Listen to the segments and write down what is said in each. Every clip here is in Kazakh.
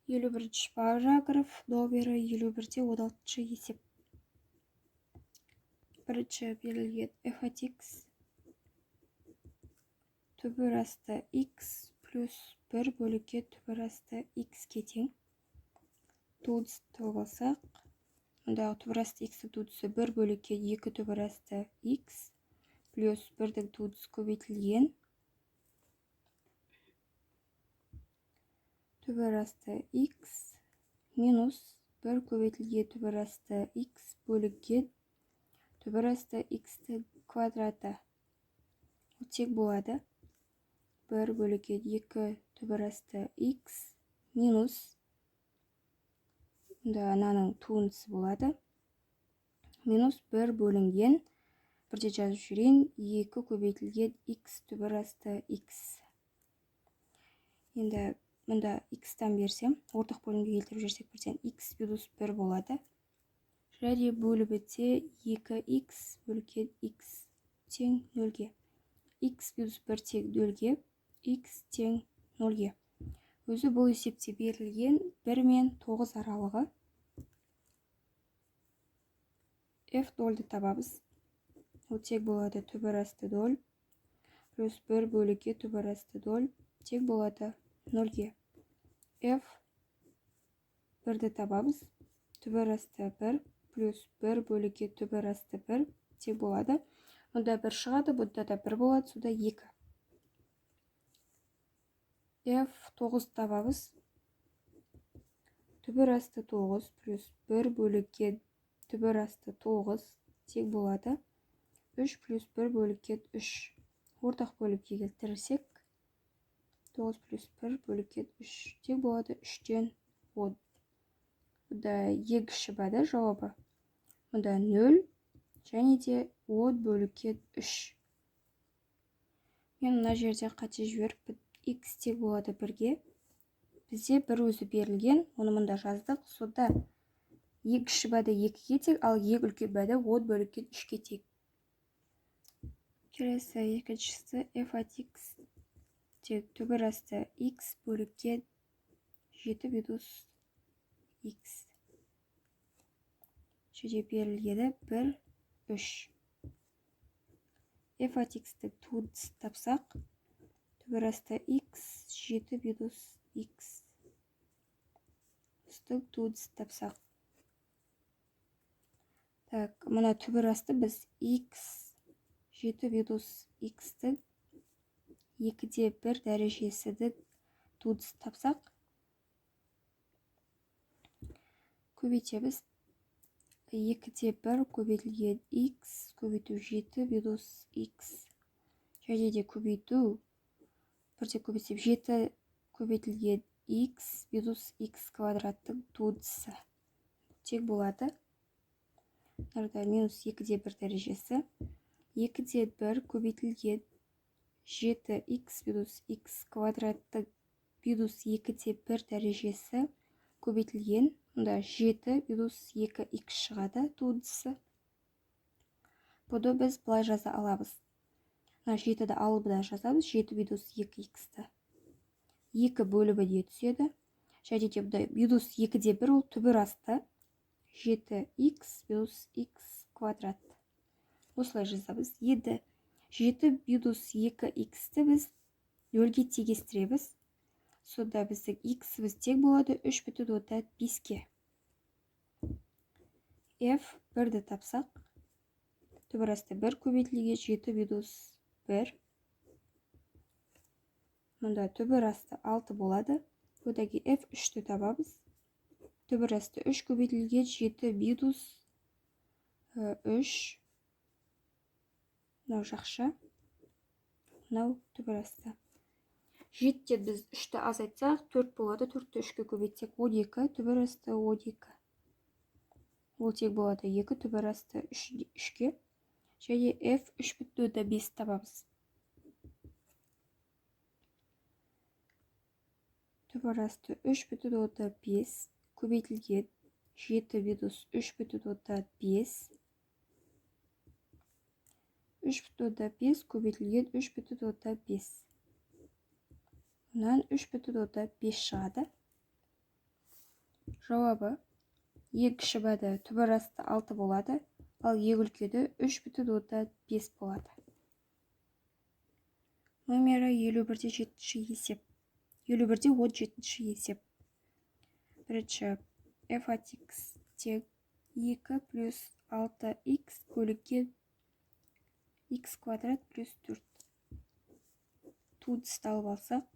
51 параграф добері 51-де 16 есеп. Бірінші берілген f от x түбір асты x плюс 1 бөлікке түбір асты x-ке тең. Туғызды болсақ, мұндағы түбір асты x туғызды 1 бөлікке 2 түбір асты x плюс 1-дің туғыз көбейтілген түбір асты x минус 1 көбейтілген түбір асты x бөлікке түбір асты x-ті квадраты. Тек болады 1 бөлікке 2 түбір асты x минус ананың туындысы болады. Минус 1 бөлінген, бірде жазып жүрейін, 2 көбейтілген x түбір асты x. Енді мұнда x-тан берсем, ортақ бөлімге келтіріп жүрсек бірден x минус 1 болады. Және бөліп өтсе 2x бөлінген x тең 0-ге. x минус 1 тең 0-ге, x тең 0-ге. Өзі бұл есепте берілген 1 мен 9 аралығы. f 0-ді табамыз. Ол тек болады түбір асты 0 плюс 1 бөлікке түбір асты 0 тек болады 0-ге. f 1-ді табамыз. Түбір асты 1 плюс 1 бөлікке түбір асты 1 тек болады. Мұнда 1 шығады, бұнда да 1 болады, суда 2. f 9 табамыз. Түбір асты 9 плюс 1 бөлікке түбір асты 9 тек болады. 3 плюс 1 бөлікке 3. Ортақ бөлікке келтірсек, 9 плюс 1 бөлікке 3 тек болады 3-тен 10. Бұнда ең кіші жауабы. Мұнда 0 және де 10 бөлікке 3. Мен мына жерде қате жіберіп, x тек болады 1-ге. Бізде бір өзі берілген, оны мұнда жаздық. Сонда ең кіші бәді 2-ге тең, ал ең үлкен бәді 10 бөлікке 3-ге тең. Келесі екіншісі f от x тең түбір асты x бөлікке 7 минус x. Және берілгені 1, 3. f от x-ті туындысын тапсақ, түбір асты x 7 минус x. Үстің туындысын тапсақ. Так, мұна түбір асты біз x 7 минус x-ті 2-де 1 дәрежесінің туындысын тапсақ, көбейтеміз. 2-де 1 көбейтілген x көбейту 7 минус x. Және де көбейту, бірде көбейтсем 7 көбейтілген x минус x квадраттың туындысы. Тек болады. Нарда минус 2-де 1 дәрежесі. 2-де 1 көбейтілген 7x минус x квадраттың минус 2-де 1 дәрежесі көбейтілген. Мұнда 7 минус 2x шығады туындысы. Бұны біз бұлай жаза аламыз. 7-ді алыбына жазамыз, 7 минус 2x-ті. 2 бөліміне түседі. Және де мұнда минус 2-де 1 ол түбір асты 7x минус x квадрат. Осылай жазамыз. Енді 7 минус 2x-ті біз 0-ге тегестіреміз. Сонда біздің x-іміз тең болады 3,5-ге. f 1-ді тапсақ, түбір асты 1 көбейтілген 7 минус 1. Мұнда түбір асты 6 болады. Одан кейін f 3-ті табамыз. Түбір асты 3 көбейтілген 7 минус 3. Мынау жақша. Мынау түбір асты. 7-тен біз 3-ті азайтсақ, 4 болады. 4-ті 3-ке көбейтсек 12, түбір асты 12. Ол тең болады 2 түбір асты 3-ке. Және f 3,5 табамыз. Түбір асты 3,5 көбейтілген 7 минус 3,5. 3,5 көбейтілген 3,5. Мұнан 3,5 шығады. жауабы е кіші бәді түбір асты 6 болады, ал е үлкені 3,5 болады. Номері 51-де 7-ші есеп. 51-де 17-ші есеп. Бірінші f от x тең 2 плюс 6x бөлікке x квадрат плюс 4. Туыдысты алып алсақ,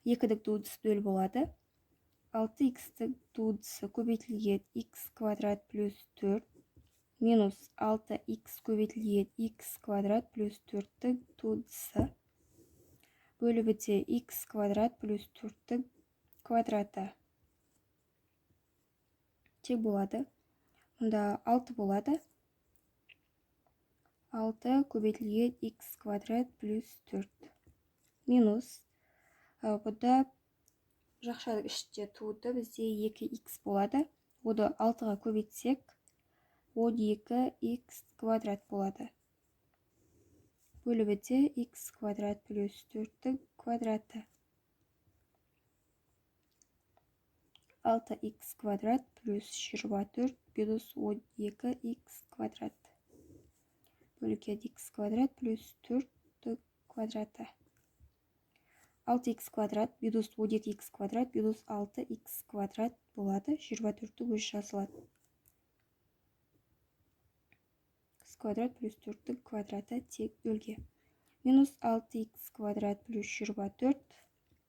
2-дік туыдысы нөл болады. 6x-тің туыдысы көбейтілген x квадрат плюс 4 минус 6x көбейтілген x квадрат плюс 4-тің туыдысы бөлігіде x квадрат плюс 4-тің квадраты тең болады. Мұнда 6 болады. 6 көбейтілген x квадрат плюс 4 минус бұда жақшаның іште туыды бізде 2x болады. Оды 6-ға көбейтсек 12x квадрат болады. Бөлігіде x квадрат плюс 4-тің квадраты 6x квадрат плюс 24 минус 12x квадрат бөлікке x квадрат плюс 4-тің квадраты 6x квадрат минус 12x квадрат минус 6x квадрат болады. 24-тің өзі жазылады. X квадрат плюс 4-тің квадраты тең нөлге. Минус 6x квадрат плюс 24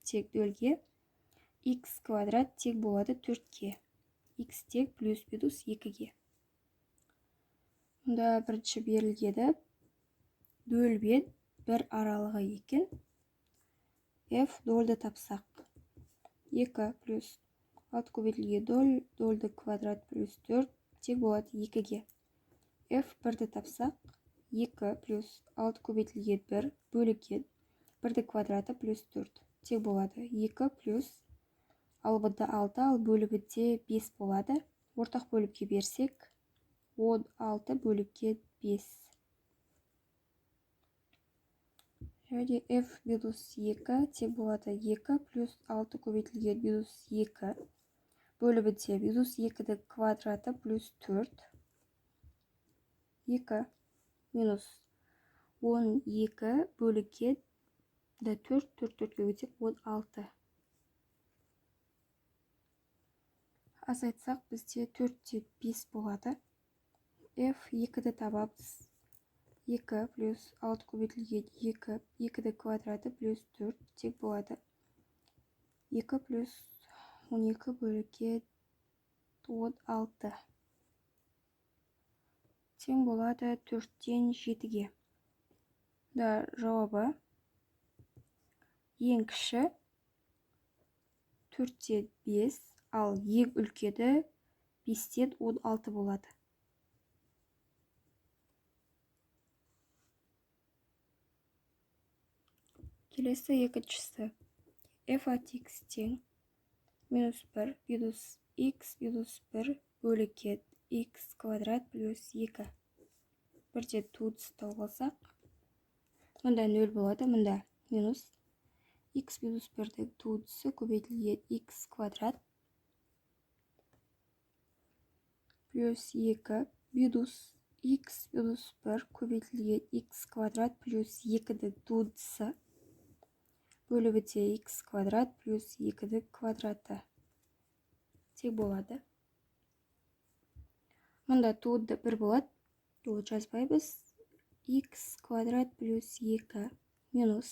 тең нөлге. X квадрат тең болады 4-ге. X тең плюс минус 2-ге. Мұнда бірінші берілгені 0 мен 1 аралығы екен. F 0-ді тапсақ. 2 плюс 6 көбейтілген 0, 0-ді квадрат плюс 4 тең болады 2-ге. F 1-ді тапсақ. 2 плюс 6 көбейтілген 1 бөліккен 1-ді квадраты плюс 4 тең болады 2 плюс албында 6, ал бөлігінде 5 болады. Ортақ бөлікке берсек 16 бөлікке 5. Және f минус 2 тең болады 2 плюс 6 көбейтілген минус 2 бөлігінде минус 2-дің квадраты плюс 4. 2 минус 12 бөліккен 4, 4-4-ге өтек 16. Азайтсақ бізде 4-те 5 болады. F 2-ді табамыз. 2 плюс 6 көбейтілген 2, 2-ді квадраты плюс 4 тең болады. 2 плюс 12 бөлікке 16. Тең болады 4-тен 7-ге. Да, жауабы ең кіші 4-тен 5, ал ең үлкені 5-тен 16 болады. Келесі екіншісі. F от x тең минус 1 минус x минус 1 бөліккен x квадрат плюс 2. Бірден туыдысты тауып алсақ, мұнда 0 болады, мұнда минус x минус 1-дің туыдысы көбейтілген x квадрат плюс 2 минус x минус 1 көбейтілген x квадрат плюс 2-дің туыдысы бөлігіде x квадрат плюс 2-дің квадраты тең болады. Мұнда туыды 1 болады, ол жазбаймыз. X квадрат плюс 2 минус.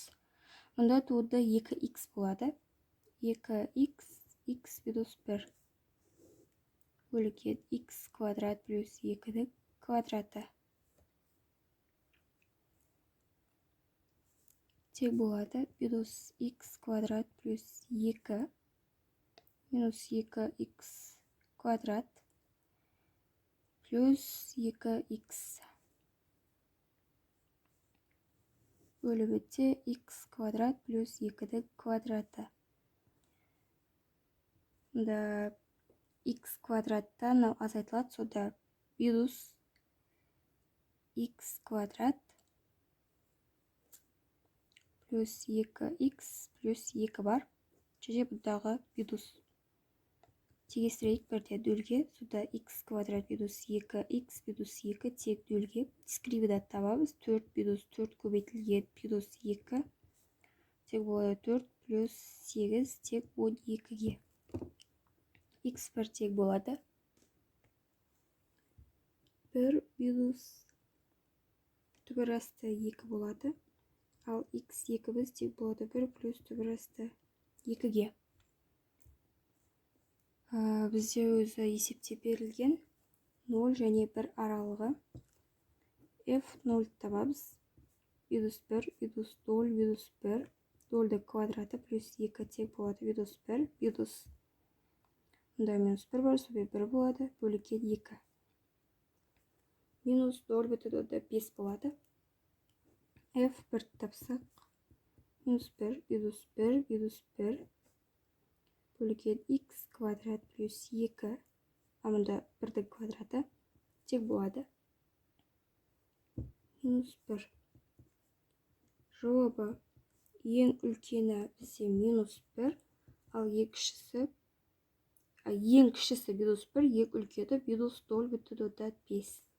Мұнда туыды 2x болады. 2x, x минус 1 бөліккен x квадрат плюс 2-дің квадраты тең болады. Минус x квадрат плюс 2 минус 2x квадрат плюс 2x бөлігіде x квадрат плюс 2-дің квадраты. Мұнда x квадраттан азайтылады, сонда минус x квадрат плюс 2x плюс 2 бар. Және бұндағы минус тегістірейік бірде дөлге, суда x квадрат минус 2x минус 2 тек дөлге. Дискриминант табамыз. 4 минус 4 көбейтілген минус 2 тек болады 4 плюс 8 тек 12-ге. X бір тек болады 1 минус түбір асты 2 болады. Ал x 2-біз тек болады 1 плюс түбір асты 2-ге. Бізде өзі есепте берілген 0 және 1 аралығы. F0 табамыз. Минус 1, минус 0, минус 1. 0-ді квадраты плюс 2 тек болады минус 1, минус. Мұнда минус 1 бар, собе 1 болады, бөліккен 2. Минус 0,5 болады. F1 тапсақ. Минус 1, минус 1, минус 1. Бөліккен x квадрат плюс 2. Мұнда 1-дің квадраты тек болады. Минус 1. Жауабы ең үлкені бізде минус 1, ал ең кішісі минус 1, ең үлкені минус 0,5.